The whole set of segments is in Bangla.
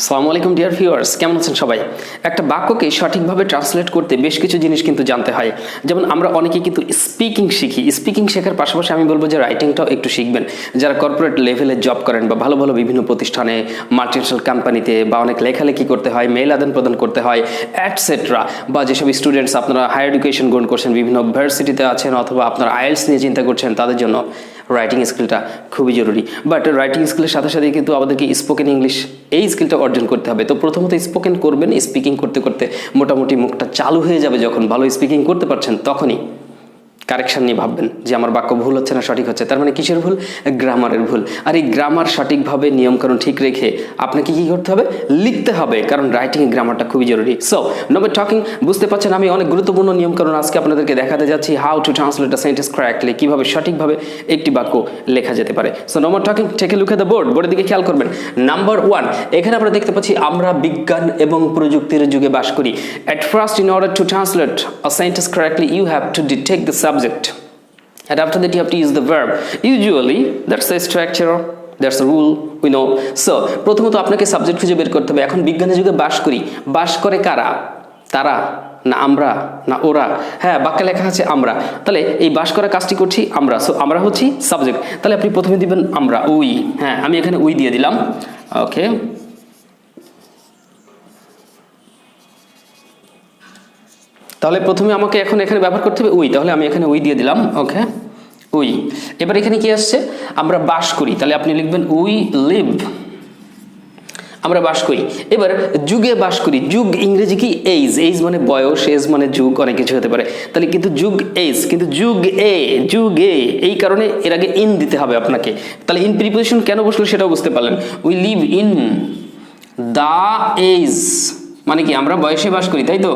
আসসালামু আলাইকুম ডিয়ার ভিউয়ার্স, কেমন আছেন সবাই? একটা বাক্যকে সঠিকভাবে ট্রান্সলেট করতে বেশ কিছু জিনিস কিন্তু জানতে হয়। যেমন আমরা অনেকে কিন্তু স্পিকিং শিখি, স্পিকিং শেখার পাশাপাশি আমি বলবো যে রাইটিংটাও একটু শিখবেন। যারা কর্পোরেট লেভেলে জব করেন বা ভালো ভালো বিভিন্ন প্রতিষ্ঠানে, মাল্টিন্যাশনাল কোম্পানিতে বা অনেক লেখালেখি করতে হয়, মেইল আদান প্রদান করতে হয় অ্যাটসেট্রা, বা যেসব স্টুডেন্টস আপনারা হায়ার এডুকেশন গ্রহণ করছেন, বিভিন্ন ভার্সিটিতে আছেন অথবা আপনারা আইএলটিএস নিয়ে চিন্তা করছেন, তাদের জন্য রাইটিং স্কিলটা খুবই জরুরি। বাট রাইটিং স্কিলের সাথে সাথে কিন্তু আমাদেরকে স্পোকেন ইংলিশ এই স্কিলটা অর্জন করতে হবে। তো প্রথমত স্পোকেন করবেন, স্পিকিং করতে করতে মোটামুটি মুখটা চালু হয়ে যাবে। যখন ভালো স্পিকিং করতে পারছেন তখনই কারেকশন নিয়ে ভাববেন যে আমার বাক্য ভুল হচ্ছে না সঠিক হচ্ছে। তার মানে কিসের ভুল? গ্রামারের ভুল। আর এই গ্রামার সঠিকভাবে নিয়মকানুন ঠিক রেখে আপনাকে কি করতে হবে? লিখতে হবে, কারণ রাইটিং গ্রামারটা খুবই জরুরি। সো নম্বর টকিং, বুঝতে পারছেন আমি অনেক গুরুত্বপূর্ণ নিয়মকানুন আজকে আপনাদেরকে দেখাতে যাচ্ছি। How to translate a sentence correctly, কিভাবে সঠিকভাবে একটি বাক্য লেখা যেতে পারে। So number talking, take a look at the board. বোর্ডের দিকে খেয়াল করবেন। নাম্বার 1, এখানে আমরা দেখতে পাচ্ছি আমরা বিজ্ঞান এবং প্রযুক্তির যুগে বাস করি। At first, in order to translate a sentence correctly, you have to detect the subject. And after that, you have to use the verb. Usually, that's a structure, that's a rule, we know. So, প্রথমত আপনাকে সাবজেক্ট খুঁজে বের করতে হবে। এখন বিজ্ঞানের যুগে বাস করি, বাস করে কারা? তারা না আমরা না ওরা? হ্যাঁ, বাক্যে লেখা আছে আমরা, তাহলে এই বাস করা কাজটি করছি আমরা। সো আমরা হচ্ছি সাবজেক্ট। তাহলে আপনি প্রথমে দিবেন আমরা, উই। হ্যাঁ, আমি এখানে উই দিয়ে দিলাম। ওকে, তাহলে প্রথমে আমাকে এখন এখানে ব্যবহার করতে হবে উই, তাহলে আমি এখানে উই দিয়ে দিলাম। ওকে, উই। এবার এখানে কি আসছে? আমরা বাস করি, তাহলে আপনি লিখবেন উই লিভ, আমরা বাস করি। এবার যুগে বাস করি, যুগ ইংরেজি কি? এইজ। এইজ মানে বয়স, এজ মানে যুগ, অনেক কিছু হতে পারে। তাহলে কিন্তু যুগ এইজ, কিন্তু যুগে এই কারণে এর আগে ইন দিতে হবে আপনাকে। তাহলে ইন প্রিপোজিশন কেন বসলো সেটাও বুঝতে পারলেন। We live in the age মানে কি? আমরা বয়সে বাস করি, তাই তো?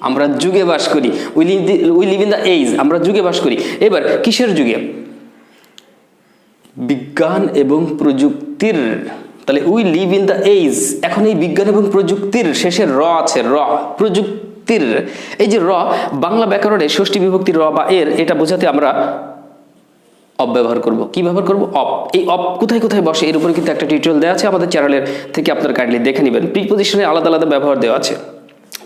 আমরা যুগে বাস করি। We live in the age, আমরা যুগে বাস করি। এবার কিসের যুগে? বিজ্ঞান এবং প্রযুক্তির। তাহলে we live in the age, এখন এই বিজ্ঞান এবং প্রযুক্তির শেষে র আছে, র, প্রযুক্তির। এই যে র, বাংলা ব্যাকরণে ষষ্ঠী বিভক্তি র বা এর, এটা বোঝাতে আমরা অপ ব্যবহার করব। কি ব্যবহার করব? অপ। এই অপ কোথায় কোথায় বসে এর উপরে কিন্তু একটা টিউটোরিয়াল দেওয়া আছে আমাদের চ্যানেলের থেকে, আপনারা কাইন্ডলি দেখে নেবেন। প্রিপোজিশনে আলাদা আলাদা ব্যবহার দেওয়া আছে।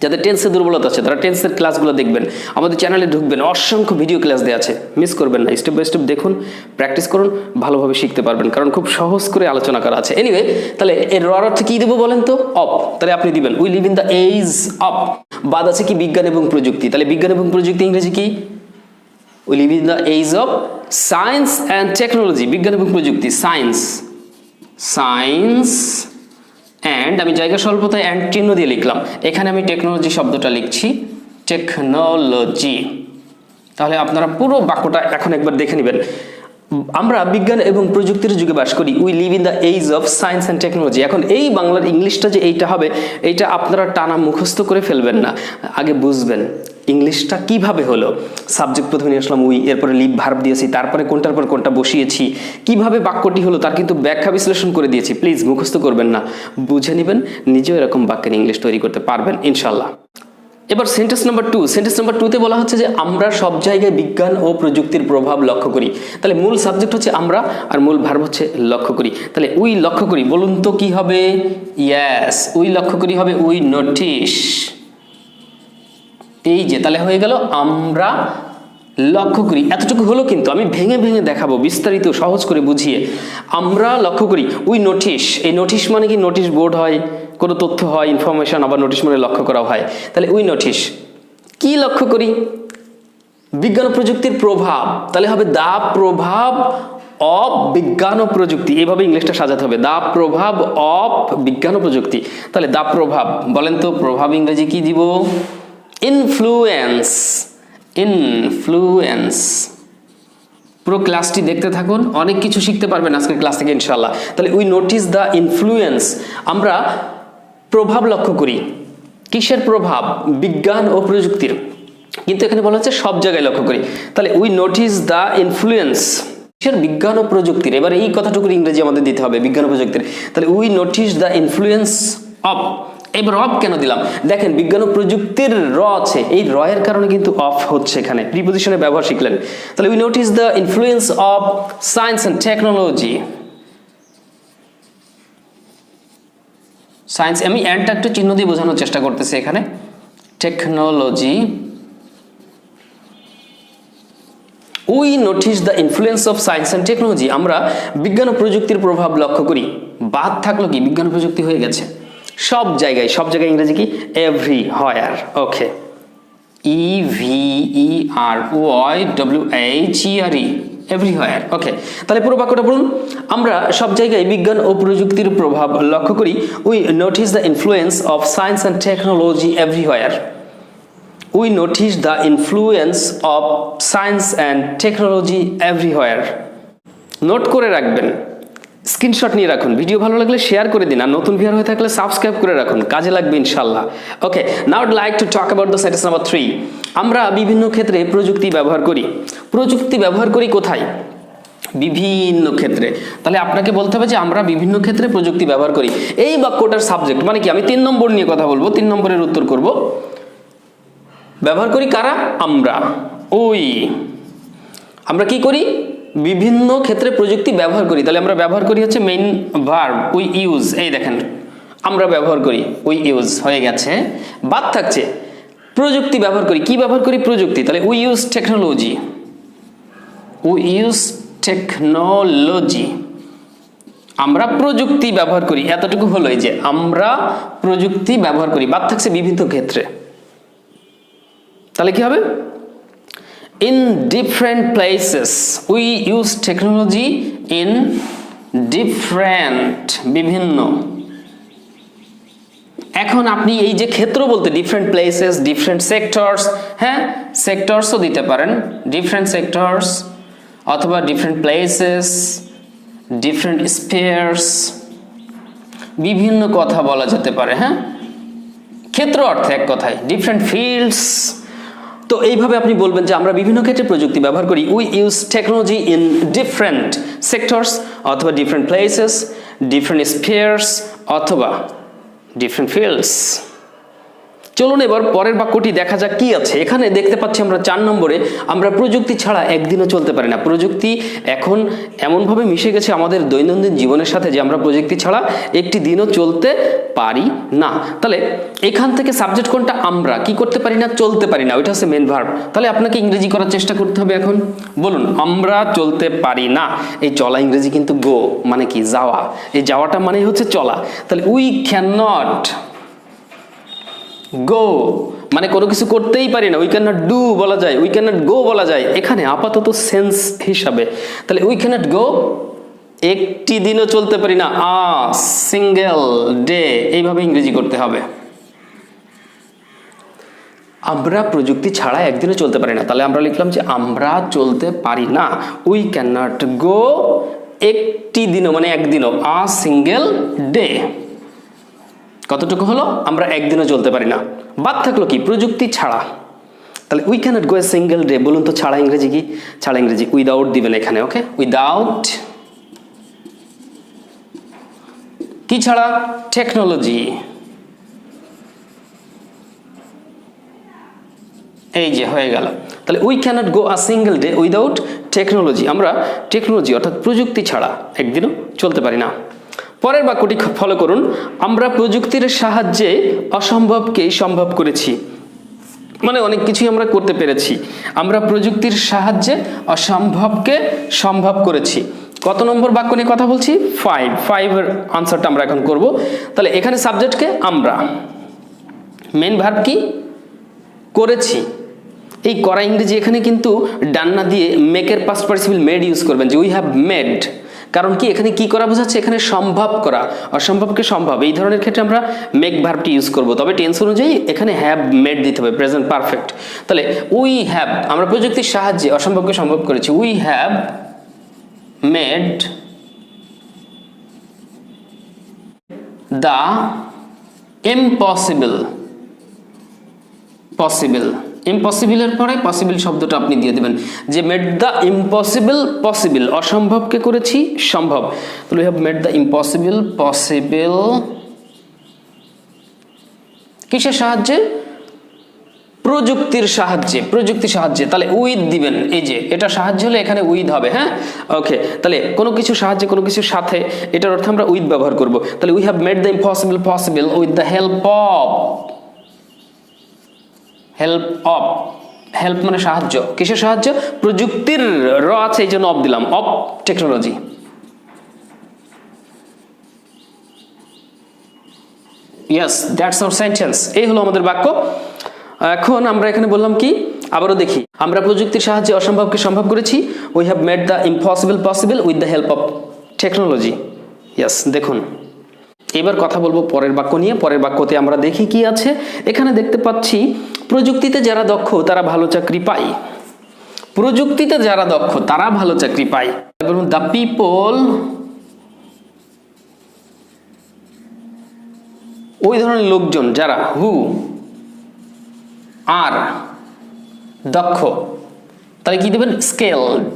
যাদের টেন্সের দুর্বলতা আছে তারা টেন্সের ক্লাসগুলো দেখবেন, আমাদের চ্যানেলে ঢুকবেন, অসংখ্য ভিডিও ক্লাস দেওয়া আছে, মিস করবেন না। স্টেপ বাই স্টেপ দেখুন, প্র্যাকটিস করুন, ভালোভাবে শিখতে পারবেন, কারণ খুব সহজ করে আলোচনা করা আছে। এনিওয়ে, তাহলে এর র অর্থ কি দেবো বলেন তো? অপ। তাহলে আপনি দিবেন we live in the age of. বাদ আছে কি? বিজ্ঞান এবং প্রযুক্তি। তাহলে বিজ্ঞান এবং প্রযুক্তি ইংরেজি কি? We live in the age of science and technology. বিজ্ঞান এবং প্রযুক্তি, সায়েন্স অ্যান্ড, আমি জায়গা স্বল্পতায় অ্যান্ড চিহ্ন দিয়ে লিখলাম, এখানে আমি টেকনোলজি শব্দটা লিখছি, টেকনোলজি। তাহলে আপনারা পুরো বাক্যটা এখন একবার দেখে নেবেন। আমরা বিজ্ঞান এবং প্রযুক্তির যুগে বাস করি, we live in the age of science and technology. এখন এই বাংলার ইংলিশটা যে এইটা হবে, এইটা আপনারা টানা মুখস্থ করে ফেলবেন না, আগে বুঝবেন ইংলিশটা কিভাবে হলো। সাবজেক্ট প্রথমে নিয়ে আসলাম উই, এরপরে লিভ ভার্ব দিয়েছি, তারপরে কোনটার পর কোনটা বসিয়েছি, কিভাবে বাক্যটি হলো তার কিন্তু ব্যাখ্যা বিশ্লেষণ করে দিয়েছি। প্লিজ মুখস্থ করবেন না, বুঝে নেবেন, নিজেও এরকম বাক্যের ইংলিশ তৈরি করতে পারবেন ইনশাল্লাহ। এবার সেন্টেন্স নাম্বার 2, সেন্টেন্স নাম্বার 2তে বলা হচ্ছে যে আমরা সব জায়গায় বিজ্ঞান ও প্রযুক্তির প্রভাব লক্ষ্য করি। তাহলে মূল সাবজেক্ট হচ্ছে আমরা আর মূল ভার্ব হচ্ছে লক্ষ্য করি। তাহলে উই লক্ষ্য করি, বলুন তো কি হবে? ইয়েস, উই লক্ষ্য করি হবে উই নোটিস। এই যে, তাহলে হয়ে গেল আমরা লক্ষ্য করি। এতটুকু হলো, কিন্তু আমি ভেঙে ভেঙে দেখাবো বিস্তারিত সহজ করে বুঝিয়ে। আমরা লক্ষ্য করি, উই নোটিস। এই নোটিস মানে কি? নোটিশ বোর্ড হয়, কোনো তথ্য হয়, ইনফরমেশন, আবার নোটিশ মানে লক্ষ্য করা হয়। তাহলে উই নোটিস কি লক্ষ্য করি? বিজ্ঞান ও প্রযুক্তির প্রভাব। তাহলে হবে দা প্রভাব অফ বিজ্ঞান ও প্রযুক্তি। এইভাবে ইংলিশটা সাজাতে হবে, দা প্রভাব অফ বিজ্ঞান ও প্রযুক্তি। তাহলে দা প্রভাব, বলেন তো প্রভাব ইংরেজি কি দিব? ইনফ্লুয়েন্স। ইনফ্লুয়েন্স। পুরো ক্লাসটি দেখতে থাকুন, অনেক কিছু শিখতে পারবেন আজকের ক্লাস থেকে ইনশাআল্লাহ। তাহলে উই নোটিস দ্য ইনফ্লুয়েন্স, আমরা প্রভাব লক্ষ্য করি। কিসের প্রভাব? বিজ্ঞান ও প্রযুক্তির। কিন্তু এখানে বলা হচ্ছে সব জায়গায় লক্ষ্য করি। তাহলে উই নোটিস দ্য ইনফ্লুয়েন্স কিসের? বিজ্ঞান ও প্রযুক্তির। এবার এই কথাটুকুর ইংরেজি আমাদের দিতে হবে, বিজ্ঞান ও প্রযুক্তির। তাহলে we notice the influence of. এবার অফ কেন দিলাম? দেখেন বিজ্ঞান ও প্রযুক্তির র আছে, এই র এর কারণে কিন্তু অফ হচ্ছে, এখানে প্রিপোজিশনের ব্যবহার শিখলেন। তাহলে we notice the influence of science and technology. Science, আমি অ্যান্ডটা একটু চিহ্ন দিয়ে বোঝানোর চেষ্টা করতেছি এখানে। Technology, we notice the influence of science and technology, আমরা বিজ্ঞান ও প্রযুক্তির প্রভাব লক্ষ্য করি। বাদ থাকলো কি, বিজ্ঞান ও প্রযুক্তি হয়ে গেছে সব জায়গায়, সব জায়গায় ইংরেজি কি, এভরিহোয়ার। ওকে, EVERYWHERE, এভরিহোয়ার। ওকে, তাহলে পুরো বাক্যটা পড়ুন। আমরা সব জায়গায় বিজ্ঞান ও প্রযুক্তির প্রভাব লক্ষ্য করি। We notice the influence of science and technology everywhere. We notice the influence of science and technology everywhere. Note করে রাখবেন, স্ক্রিনশট নিয়ে রাখুন, ভিডিও ভালো লাগলে শেয়ার করে দিন, আর নতুন ভিউয়ার হয়ে থাকলে সাবস্ক্রাইব করে রাখুন, কাজে লাগবে ইনশাল্লাহ। Okay, now I'd like to talk about the sentence number 3। আমরা বিভিন্ন ক্ষেত্রে প্রযুক্তি ব্যবহার করি। প্রযুক্তি ব্যবহার করি কোথায়? বিভিন্ন ক্ষেত্রে। তাহলে আপনাকে বলতে হবে যে আমরা বিভিন্ন ক্ষেত্রে প্রযুক্তি ব্যবহার করি। এই বাক্যটার সাবজেক্ট মানে কি, আমি 3 নম্বর নিয়ে কথা বলবো, 3 নম্বরের উত্তর করব। ব্যবহার করি কারা? আমরা, ওই। আমরা কি করি? বিভিন্ন ক্ষেত্রে প্রযুক্তি ব্যবহার করি। তাহলে আমরা ব্যবহার করি হচ্ছে মেইন ভার্ব, উই ইউজ। এই দেখেন, আমরা ব্যবহার করি, উই ইউজ হয়ে গেছে। বাদ থাকছে প্রযুক্তি ব্যবহার করি। কি ব্যবহার করি? প্রযুক্তি। তাহলে we use technology, we use technology, আমরা প্রযুক্তি ব্যবহার করি। এতটুকু হলো, এই যে আমরা প্রযুক্তি ব্যবহার করি। বাদ থাকছে বিভিন্ন ক্ষেত্রে। তাহলে কি হবে? In different places we use technology in different, বিভিন্ন। এখন আপনি এই যে ক্ষেত্র বলতে ডিফারেন্ট প্লেসেস, ডিফারেন্ট সেক্টরস, হ্যাঁ সেক্টরসও দিতে পারেন, ডিফারেন্ট সেক্টরস অথবা ডিফারেন্ট প্লেসেস, ডিফারেন্ট স্পেয়ার্স, বিভিন্ন কথা বলা যেতে পারে। হ্যাঁ, ক্ষেত্র অর্থে এক কথায় ডিফারেন্ট ফিল্ডস। তো এইভাবে আপনি বলবেন যে আমরা বিভিন্ন ক্ষেত্রে প্রযুক্তি ব্যবহার করি। We use technology in different sectors অথবা ডিফারেন্ট প্লেসেস, ডিফারেন্ট স্পেয়ার্স অথবা ডিফারেন্ট ফিল্ডস। চলুন এবার পরের বাক্যটি দেখা যাক কি আছে। এখানে দেখতে পাচ্ছি আমরা 4 নম্বরে, আমরা প্রযুক্তি ছাড়া একদিনও চলতে পারি না। প্রযুক্তি এখন এমনভাবে মিশে গেছে আমাদের দৈনন্দিন জীবনের সাথে যে আমরা প্রযুক্তি ছাড়া একটি দিনও চলতে পারি না। তাহলে এখান থেকে সাবজেক্ট কোনটা? আমরা কি করতে পারি না? চলতে পারি না, ওইটা হচ্ছে মেন ভার্ব। তাহলে আপনাকে ইংরেজি করার চেষ্টা করতে হবে। এখন বলুন, আমরা চলতে পারি না। এই চলা ইংরেজি কিন্তু গো, মানে কি, যাওয়া। এই যাওয়াটা মানে হচ্ছে চলা। তাহলে উই ক্যান নট গো, মানে কোনো কিছু করতেই পারি না। উই ক্যান নট ডু বলা যায়, উই ক্যান নট গো বলা যায় এখানে আপাতত সেন্স হিসাবে। তাহলে উই ক্যান নট গো, একটি দিনও চলতে পারি না, আ সিঙ্গেল ডে, এইভাবে ইংরেজি করতে হবে। আমরা প্রযুক্তি ছাড়া একদিনও চলতে পারি না। তাহলে আমরা লিখলাম যে আমরা চলতে পারি না, উই ক্যান নট গো, একটি দিনও মানে একদিনও, আ সিঙ্গেল ডে। কতটুকু হলো? আমরা একদিনও চলতে পারি না। বাদ থাকলো কি? প্রযুক্তি ছাড়া। তাহলে we can't go a single day, বলুন তো ছাড়া ইংরেজি কি? ছাড়া ইংরেজি উইদাউট দিবেন এখানে। ওকে, উইদাউট কি ছাড়া? টেকনোলজি। এই যে হয়ে গেল। তাহলে we can't go a single day without technology, আমরা টেকনোলজি অর্থাৎ প্রযুক্তি ছাড়া একদিনও চলতে পারি না। পরের বাক্যটি ফলো করুন, আমরা প্রযুক্তির সাহায্যে অসম্ভবকে সম্ভব করেছি। মানে অনেক কিছুই আমরা করতে পেরেছি। আমরা প্রযুক্তির সাহায্যে অসম্ভবকে সম্ভব করেছি। কত নম্বর বাক্য নিয়ে কথা বলছি? 5 এর আনসারটা আমরা এখন করব। তাহলে এখানে সাবজেক্টকে আমরা, মেন ভার্ব কি? করেছি। এই করা ইংরেজি এখানে কিন্তু ডান্না দিয়ে মেকের পাস্ট পার্টিসিপল মেড ইউজ করবেন, যে উই হ্যাভ মেড। কারণ কি, এখানে কি করা বোঝাচ্ছে? এখানে সম্ভব করা, অসম্ভবকে সম্ভব। এই ধরনের ক্ষেত্রে আমরা মেক ভার্বটি ইউজ করব। তবে টেন্স অনুযায়ী এখানে হ্যাভ মেড দিতে হবে, প্রেজেন্ট পারফেক্ট। তাহলে উই হ্যাভ, আমরা প্রযুক্তির সাহায্যে অসম্ভবকে সম্ভব করেছি। We have made the impossible possible. ইম্পসিবলের পরে পসিবল শব্দটা আপনি দিয়ে দেবেন, যে মেড দ্য ইম্পসিবল পসিবল, অসম্ভবকে করেছি সম্ভব। তাহলে we have made the impossible possible কিসের সাহায্যে? প্রযুক্তির সাহায্যে তাহলে উইথ দিবেন, এই যে এটা সাহায্য হলে এখানে উইথ হবে, হ্যাঁ ওকে। তাহলে কোনো কিছু সাহায্যে কোনো কিছুর সাথে, এটার অর্থ আমরা উইথ ব্যবহার করব। তাহলে we have made the impossible possible with the help of help মানে সাহায্য, কিসের সাহায্য? প্রযুক্তির, র আছে এই জন্য অফ দিলাম, of technology. Yes, that's our sentence. এই হলো আমাদের বাক্য। এখন আমরা এখানে বললাম কি, আবারও দেখি, আমরা প্রযুক্তির সাহায্যে অসম্ভবকে সম্ভব করেছি। We have made the impossible possible with the help of technology. Yes, দেখুন এবার কথা বলবো পরের বাক্য নিয়ে। পরের বাক্যতে আমরা দেখি কি আছে। এখানে দেখতে পাচ্ছি প্রযুক্তিতে যারা দক্ষ তারা ভালো চাকরি পায়। প্রযুক্তিতে যারা দক্ষ তারা ভালো চাকরি পায়। বলুন দ্য পিপল, ওই ধরনের লোকজন যারা, হু আর দক্ষ, তাহলে কি দিবেন? স্কিলড,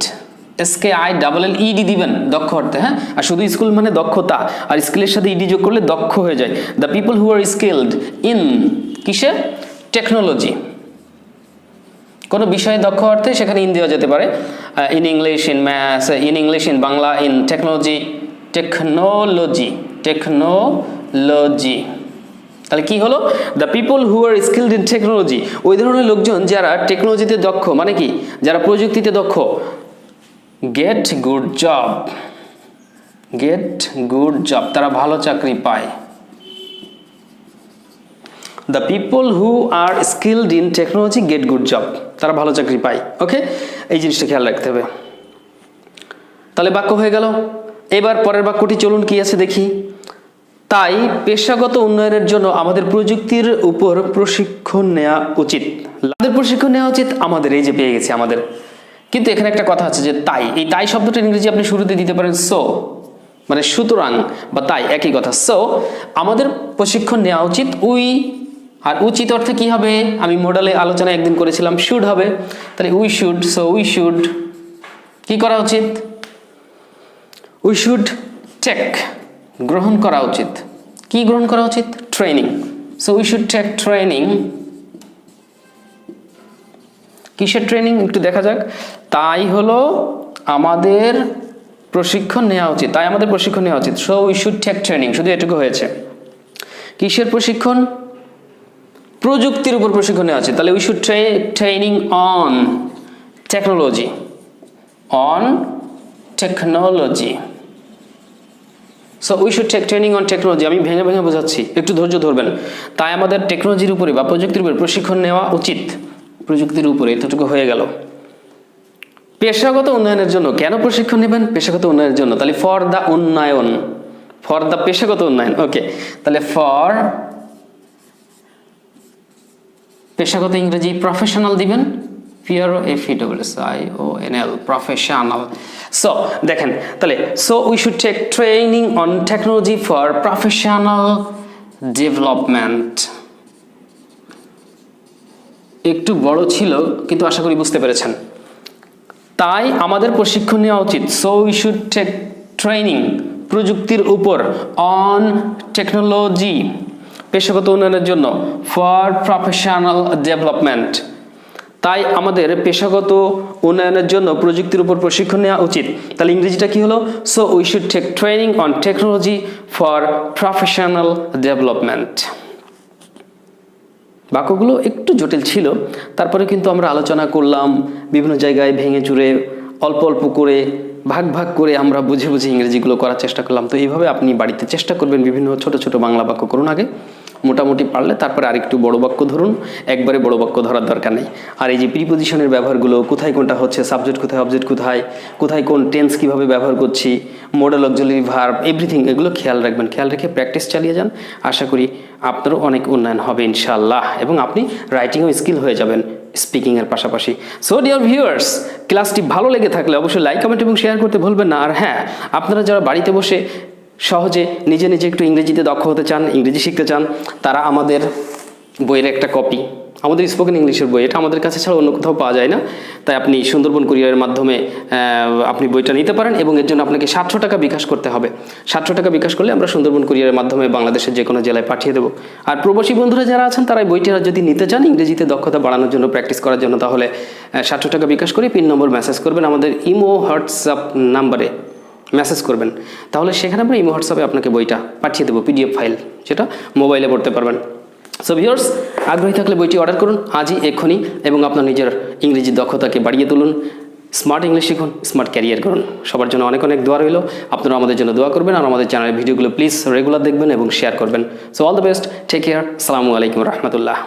SKILLED দিবেন দক্ষ অর্থে, হ্যাঁ। আর শুধু স্কুল মানে দক্ষতা, আর স্কিলের সাথে ইডি যোগ করলে দক্ষ হয়ে যায়। The people who are skilled in, কিসে? টেকনোলজি। কোনো বিষয়ে দক্ষ অর্থে সেখানে ইন দেওয়া যেতে পারে, in English, in maths, in English, in Bangla, in technology. তাহলে কি হলো? The people who are skilled in technology, ওই ধরনের লোকজন যারা টেকনোলজিতে দক্ষ, মানে কি যারা প্রযুক্তিতে দক্ষ, গেট গুড জব, তারা ভালো চাকরি পায়। The people who are skilled in technology get good job, তারা ভালো চাকরি পায়। ওকে, এই জিনিসটা খেয়াল রাখতে হবে। তাহলে বাক্য হয়ে গেল। এবার পরের বাক্যটি চলুন কি আছে দেখি। তাই পেশাগত উন্নয়নের জন্য আমাদের প্রযুক্তির উপর প্রশিক্ষণ নেওয়া উচিত। আমাদের, এই যে পেয়ে গেছি আমাদের। কিন্তু এখানে একটা কথা আছে যে তাই, এই তাই শব্দটা ইংরেজি আপনি শুরুতে দিতে পারেন সো, মানে সুতরাং বা তাই একই কথা। সো আমাদের প্রশিক্ষণ নেওয়া উচিত, উই, আর উচিত অর্থে কি হবে? আমি মডেলে আলোচনা একদিন করেছিলাম, শুড হবে। তাহলে we should, so we should কি করা উচিত? উই শুড টেক, গ্রহণ করা উচিত। কি গ্রহণ করা উচিত? Training. So we should take training. কিসের ট্রেনিং একটু দেখা যাক। তাই হলো আমাদের প্রশিক্ষণ নেওয়া উচিত, তাই আমাদের প্রশিক্ষণ নেওয়া উচিত। So we should take training, শুধু এটুকু হয়েছে। কিসের প্রশিক্ষণ? প্রযুক্তির উপর প্রশিক্ষণ নেওয়া উচিত। তাহলে we should take training on technology, so we should take training on technology. আমি ভেঙে ভেঙে বোঝাচ্ছি, একটু ধৈর্য ধরবেন। তাই আমাদের টেকনোলজির উপরে বা প্রযুক্তির উপরে প্রশিক্ষণ নেওয়া উচিত। প্রযুক্তির উপরে এতটুকু হয়ে গেল। পেশাগত উন্নয়নের জন্য কেন প্রশিক্ষণ নেবেন? পেশাগত উন্নয়নের জন্য। তাহলে ফর দ্য উন্নয়ন, ফর দ্য পেশাগত উন্নয়ন। ওকে, তাহলে ফর পেশাগত ইংরেজি প্রফেশনাল দিবেন, PROFESSIONL, প্রফেশনাল। সো দেখেন, তাহলে so we should take training on technology for professional development. একটু বড় ছিল কিন্তু আশা করি বুঝতে পেরেছেন। তাই আমাদের প্রশিক্ষণ নেওয়া উচিত। So we should take training, প্রযুক্তির উপর, অন টেকনোলজি, পেশাগত উন্নয়নের জন্য, ফর প্রফেশনাল ডেভেলপমেন্ট। তাই আমাদের পেশাগত উন্নয়নের জন্য প্রযুক্তির উপর প্রশিক্ষণ নেওয়া উচিত। তাহলে ইংরেজিটা কি হলো? So we should take training on technology for professional development. বাক্যগুলো একটু জটিল ছিল, তারপরে কিন্তু আমরা আলোচনা করলাম, বিভিন্ন জায়গায় ভেঙে চুরে অল্প অল্প করে ভাগ ভাগ করে আমরা বুঝে বুঝে ইংরেজিগুলো করার চেষ্টা করলাম। তো এইভাবে আপনি বাড়িতে চেষ্টা করবেন, বিভিন্ন ছোট ছোট বাংলা বাক্য করুন আগে, মোটামুটি পারলে তারপরে আরেকটু বড় বাক্য ধরুন। একবারে বড় বাক্য ধরার দরকার নেই। আর এই যে প্রিপোজিশনের ব্যবহারগুলো, কোথায় কোনটা হচ্ছে, সাবজেক্ট কোথায়, অবজেক্ট কোথায়, কোথায় কোন টেন্স কিভাবে ব্যবহার করছি, মডেল, অক্সিলারি ভার্ব, এভরিথিং, এগুলো খেয়াল রাখবেন। খেয়াল রেখে প্র্যাকটিস চালিয়ে যান। আশা করি আপনারও অনেক উন্নয়ন হবে ইনশাআল্লাহ, এবং আপনি রাইটিংও স্কিল হয়ে যাবেন স্পিকিংয়ের পাশাপাশি। সো ডিয়ার ভিউয়ার্স, ক্লাসটি ভালো লেগে থাকলে অবশ্যই লাইক, কমেন্ট এবং শেয়ার করতে ভুলবেন না। আর হ্যাঁ, আপনারা যারা বাড়িতে বসে সহজে নিজে নিজে একটু ইংরেজিতে দক্ষ হতে চান, ইংরেজি শিখতে চান, তারা আমাদের বইয়ের একটা কপি আমাদের স্পোকেন ইংলিশের বই, এটা আমাদের কাছে ছাড়া অন্য কোথাও পাওয়া যায় না। তাই আপনি সুন্দরবন কুরিয়ারের মাধ্যমে আপনি বইটা নিতে পারেন এবং এর জন্য আপনাকে 700 টাকা বিকাশ করতে হবে। 700 টাকা বিকাশ করলে আমরা সুন্দরবন কুরিয়ারের মাধ্যমে বাংলাদেশের যে কোনো জেলায় পাঠিয়ে দেবো। আর প্রবাসী বন্ধুরা যারা আছেন তারা এই বইটা যদি নিতে চান ইংরেজিতে দক্ষতা বাড়ানোর জন্য, প্র্যাকটিস করার জন্য, তাহলে 700 টাকা বিকাশ করে পিন নম্বর মেসেজ করবেন, আমাদের ইমো হোয়াটসঅ্যাপ নাম্বারে মেসেজ করবেন। তাহলে সেখানে আমরা ইমো হোয়াটসঅ্যাপে আপনাকে বইটা পাঠিয়ে দেবো, পিডিএফ ফাইল, যেটা মোবাইলে পড়তে পারবেন। সো ভিউয়ার্স, আগ্রহী থাকলে বইটি অর্ডার করুন আজই, এক্ষুনি, এবং আপনার নিজের ইংরেজি দক্ষতাকে বাড়িয়ে তুলুন। স্মার্ট ইংলিশ শিখুন, স্মার্ট ক্যারিয়ার করুন। সবার জন্য অনেক অনেক দোয়া রইল। আপনারা আমাদের জন্য দোয়া করবেন আর আমাদের চ্যানেলের ভিডিওগুলো প্লিজ রেগুলার দেখবেন এবং শেয়ার করবেন। So all the best, take care, আসসালামু আলাইকুম রহমতুল্লাহ।